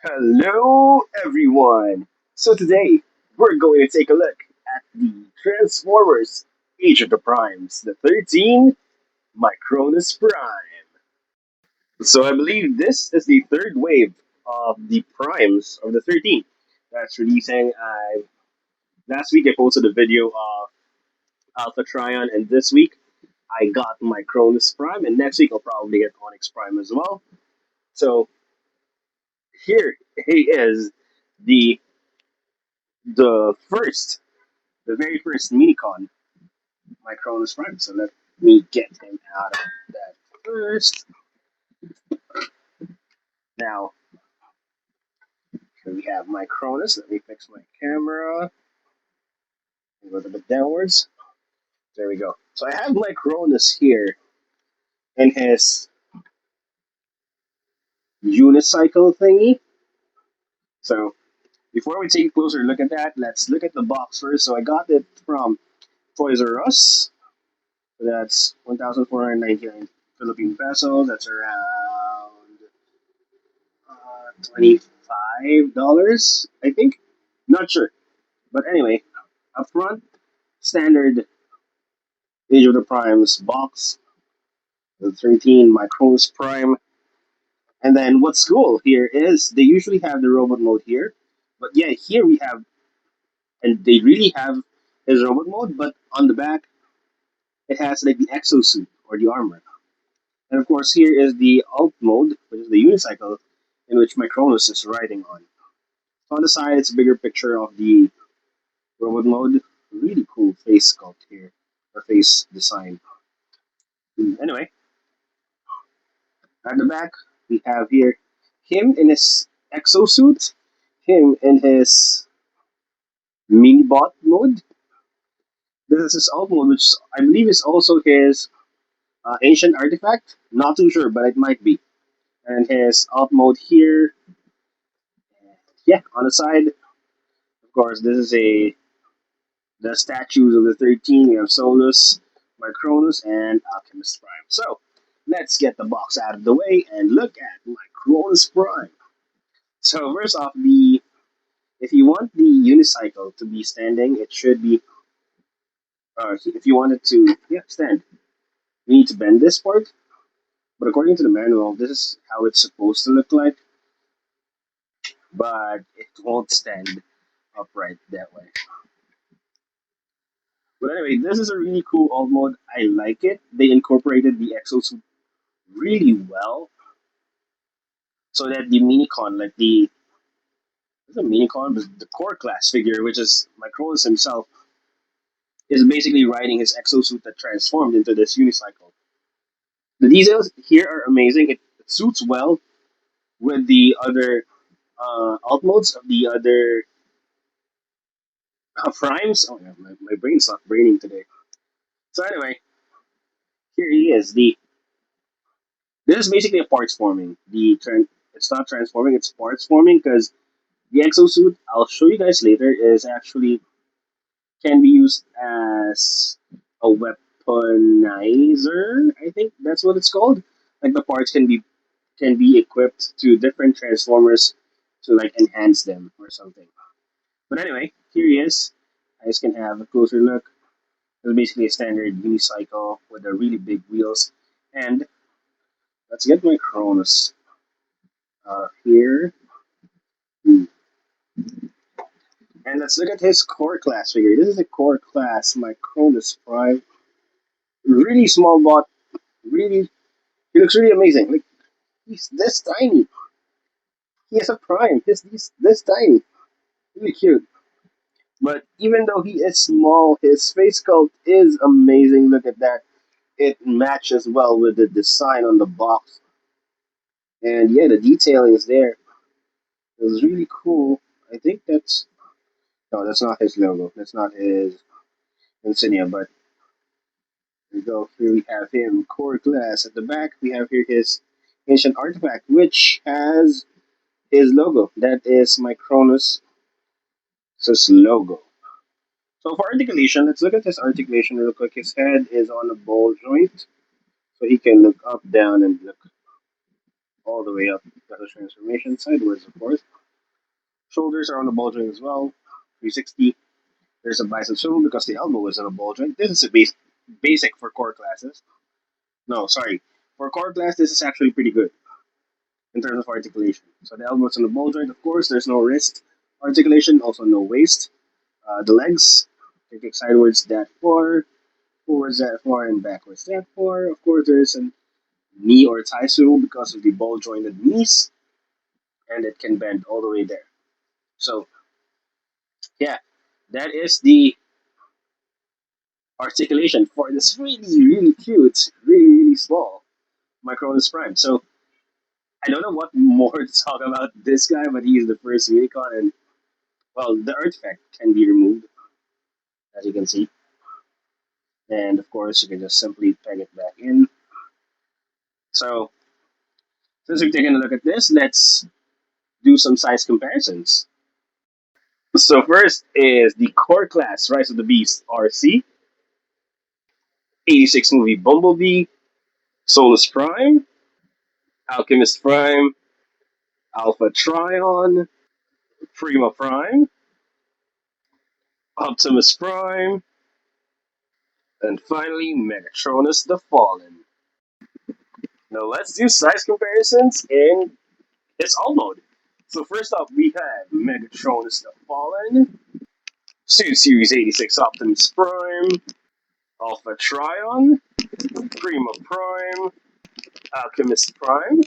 Hello, everyone. So today we're going to take a look at the Transformers Age of the Primes, the 13 Micronus Prime. So I believe this is the third wave of the Primes of the 13 that's releasing. Last week I posted a video of Alpha Trion, and this week I got Micronus Prime, and next week I'll probably get Onyx Prime as well. So here he is, the the first the very first MINICON, Micronus Prime. So let me get him out of that first. Now, here we have Micronus. Let me fix my camera. Go a bit downwards. There we go. So I have Micronus here in his unicycle thingy. So before we take a closer look at that, let's look at the box first. So I got it from Toys R Us. So that's 1,499 Philippine pesos. That's around $25, I think. Not sure. But anyway, up front, standard Age of the Primes box, the 13 Micronus Prime. And then what's cool here is they usually have the robot mode here. But yeah, here we have, and they really have his robot mode, but on the back, it has like the exosuit or the armor. And of course, here is the alt mode, which is the unicycle, in which Micronus is riding on. So on the side, it's a bigger picture of the robot mode. Really cool face sculpt here, or face design. Anyway, at the back, we have here him in his exosuit, him in his mini bot mode. This is his alt mode, which I believe is also his ancient artifact. Not too sure, but it might be. And his alt mode here, yeah, on the side. Of course, this is a the statues of the 13. We have Solus, Micronus, and Alchemist Prime. So let's get the box out of the way and look at Micronus Prime. So first off, the if you want the unicycle to be standing, it should be. If you want it to stand, you need to bend this part. But according to the manual, this is how it's supposed to look like. But it won't stand upright that way. But anyway, this is a really cool alt mode. I like it. They incorporated the exosuit really well, so that the minicon, like the minicon, the core class figure, which is Micronus himself, is basically riding his exosuit that transformed into this unicycle. The details here are amazing. It suits well with the other alt modes of the other primes. Oh, yeah, my brain's not braining today. So anyway, here he is. The This is basically a parts forming. It's not transforming; it's parts forming because the exosuit I'll show you guys later is actually can be used as a weaponizer. I think that's what it's called. Like the parts can be equipped to different transformers to like enhance them or something. But anyway, here he is. You guys can have a closer look. It's basically a standard unicycle with the really big wheels. And let's get my Cronus here. Hmm. And let's look at his core class figure. This is a core class, my Cronus Prime. Really small bot. Really, he looks really amazing. Like he's this tiny. He has a prime. He's this tiny. Really cute. But even though he is small, his face sculpt is amazing. Look at that. It matches well with the design on the box. And yeah, the detailing is there. It was really cool. I think that's no, that's not his logo. That's not his insignia. But here we go. Here we have him, core class. At the back, we have here his ancient artifact, which has his logo. That is Micronus' logo. So for articulation, let's look at his articulation real quick. His head is on a ball joint, so he can look up, down, and look all the way up. Got his transformation sideways, of course. Shoulders are on the ball joint as well. 360. There's a bicep swivel because the elbow is on a ball joint. This is a basic for core classes. No, sorry. For core class, this is actually pretty good in terms of articulation. So the elbow is on the ball joint, of course. There's no wrist articulation, also no waist. The legs, they kick sidewards that far, forwards that far, and backwards that far. Of course, there's a knee or thigh swivel because of the ball jointed knees, and it can bend all the way there. So, yeah, that is the articulation for this really, really cute, really, really small Micronus Prime. So, I don't know what more to talk about this guy, but he is the first MINICON, and well, the artifact can be removed, as you can see. And of course, you can just simply peg it back in. So, since we've taken a look at this, let's do some size comparisons. So first is the core class Rise of the Beast RC, 86 movie Bumblebee, Solus Prime, Alchemist Prime, Alpha Trion, Prima Prime, Optimus Prime, and finally Megatronus the Fallen. Now let's do size comparisons in its all mode. So first up we have Megatronus the Fallen, Suit Series 86 Optimus Prime, Alpha Trion, Prima Prime, Alchemist Prime,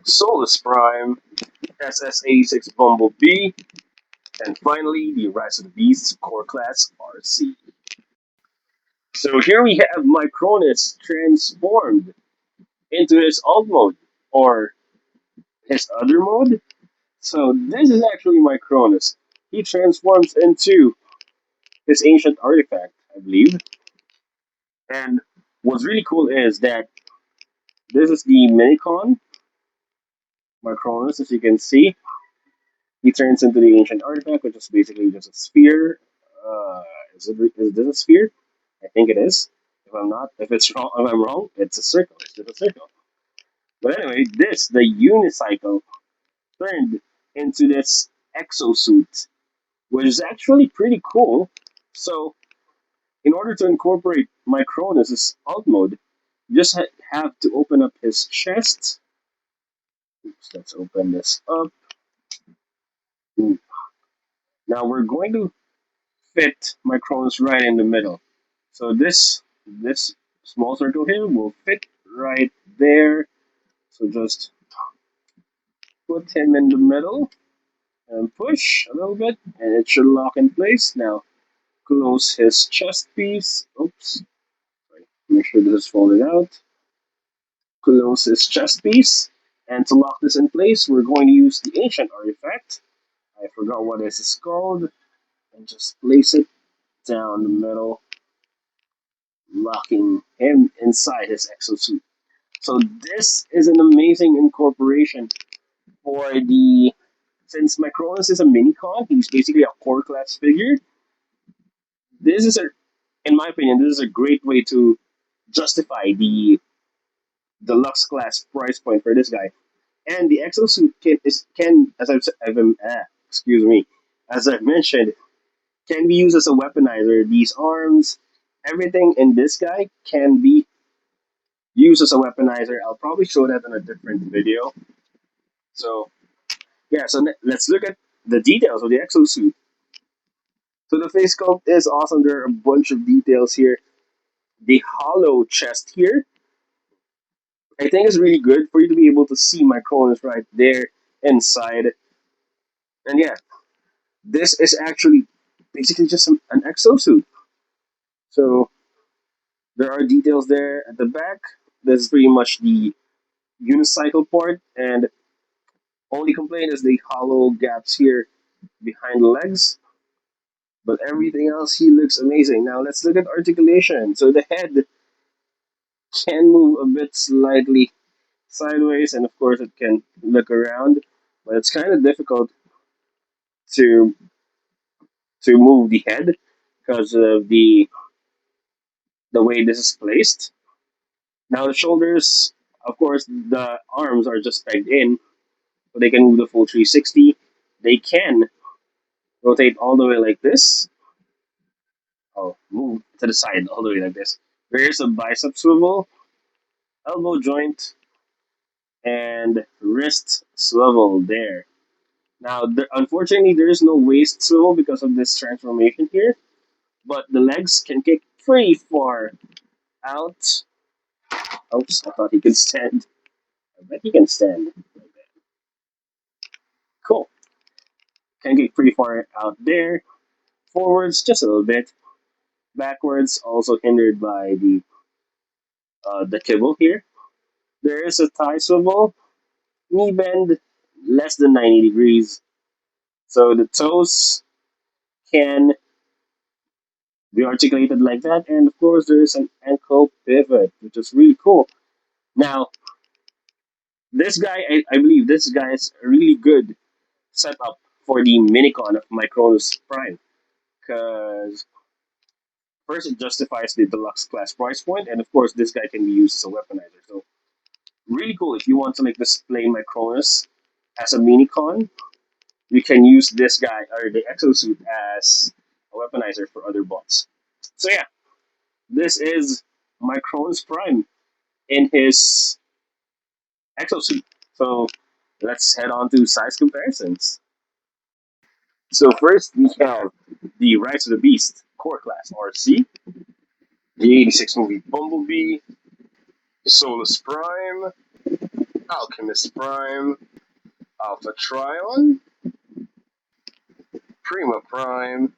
Solus Prime, SS86 Bumblebee, and finally the Rise of the Beasts Core Class RC. So here we have Micronus transformed into his alt mode, or his other mode. So this is actually Micronus. He transforms into his ancient artifact, I believe. And what's really cool is that this is the Minicon Micronus, as you can see. He turns into the ancient artifact, which is basically just a sphere. Uh, is this a sphere? I think it is. If I'm not, if it's wrong, if I'm wrong, it's a circle. It's just a circle. But anyway, this the unicycle turned into this exosuit, which is actually pretty cool. So, in order to incorporate Micronus' alt mode, you just have to open up his chest. Oops, let's open this up. Now we're going to fit Micronus right in the middle. So this small circle here will fit right there. So just put him in the middle and push a little bit, and it should lock in place. Now close his chest piece. Oops, sorry. Make sure this is folded out. Close his chest piece, and to lock this in place, we're going to use the ancient artifact. I forgot what this is called, and just place it down the middle, locking him inside his exosuit. So this is an amazing incorporation for the since Micronus is a minicon, he's basically a core class figure. This is a, in my opinion, this is a great way to justify the deluxe class price point for this guy. And the exosuit can as excuse me, as I've mentioned, can be used as a weaponizer. These arms, everything in this guy can be used as a weaponizer. I'll probably show that in a different video. So yeah, so let's look at the details of the exosuit. So the face sculpt is awesome. There are a bunch of details here. The hollow chest here, I think is really good for you to be able to see Micronus right there inside. And yeah, this is actually basically just an exosuit. So there are details there at the back. This is pretty much the unicycle part, and only complaint is the hollow gaps here behind the legs. But everything else, he looks amazing. Now let's look at articulation. So the head can move a bit slightly sideways, and of course it can look around, but it's kind of difficult to move the head because of the way this is placed. Now the shoulders, of course, the arms are just pegged in, so they can move the full 360. they can rotate all the way like this. Oh, move to the side all the way like this. There's a bicep swivel, elbow joint, and wrist swivel there. Now, unfortunately, there is no waist swivel because of this transformation here, but the legs can kick pretty far out. Oops, I thought he could stand. I bet he can stand. Cool. Can kick pretty far out there. Forwards, just a little bit. Backwards, also hindered by the kibble here. There is a thigh swivel, knee bend, less than 90 degrees. So the toes can be articulated like that. And of course, there is an ankle pivot, which is really cool. Now, this guy, I believe this guy is a really good setup for the Minicon of Micronus Prime. Because first, it justifies the deluxe class price point, and of course, this guy can be used as a weaponizer. So, really cool if you want to like display Micronus as a Minicon. You can use this guy or the exosuit as a weaponizer for other bots. So yeah, this is Micronus Prime in his exosuit. So let's head on to size comparisons. So first we have the Rise of the Beast core class RC, the 86 movie Bumblebee, Solus Prime, Alchemist Prime, Alpha Trion, Prima Prime,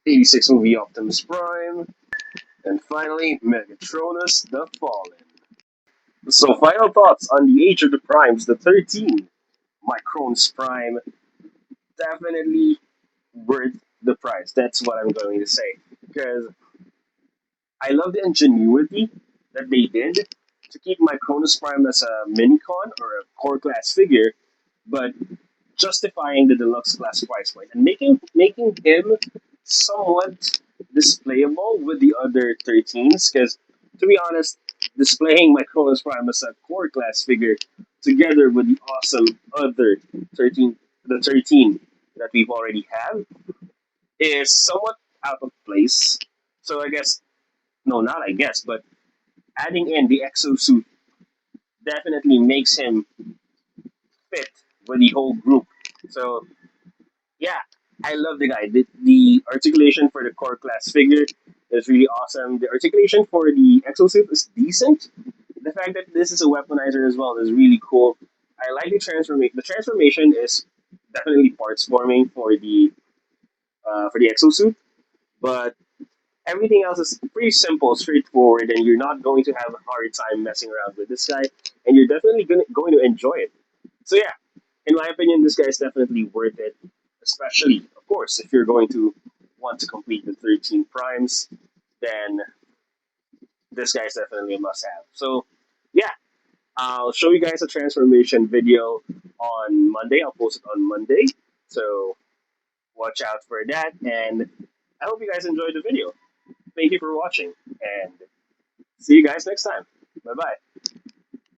86 movie Optimus Prime, and finally Megatronus the Fallen. So final thoughts on the Age of the Primes, the 13 Micronus Prime, definitely worth the price. That's what I'm going to say. Because I love the ingenuity that they did to keep Micronus Prime as a minicon or a core class figure, but justifying the deluxe class price point and making him somewhat displayable with the other 13s. Because to be honest, displaying Micronus Prime as a core class figure together with the awesome other 13, the 13 that we've already have is somewhat out of place. So I guess, no, not I guess, but adding in the exosuit definitely makes him fit with the whole group. So yeah, I love the guy. The articulation for the core class figure is really awesome. The articulation for the exosuit is decent. The fact that this is a weaponizer as well is really cool. I like the transformation. The transformation is definitely parts forming for the exosuit, but everything else is pretty simple, straightforward, and you're not going to have a hard time messing around with this guy, and you're definitely going to enjoy it. So yeah, in my opinion, this guy is definitely worth it, especially, of course, if you're going to want to complete the 13 primes, then this guy is definitely a must-have. So yeah, I'll show you guys a transformation video on Monday. I'll post it on Monday, so watch out for that, and I hope you guys enjoyed the video. Thank you for watching, and see you guys next time. Bye bye.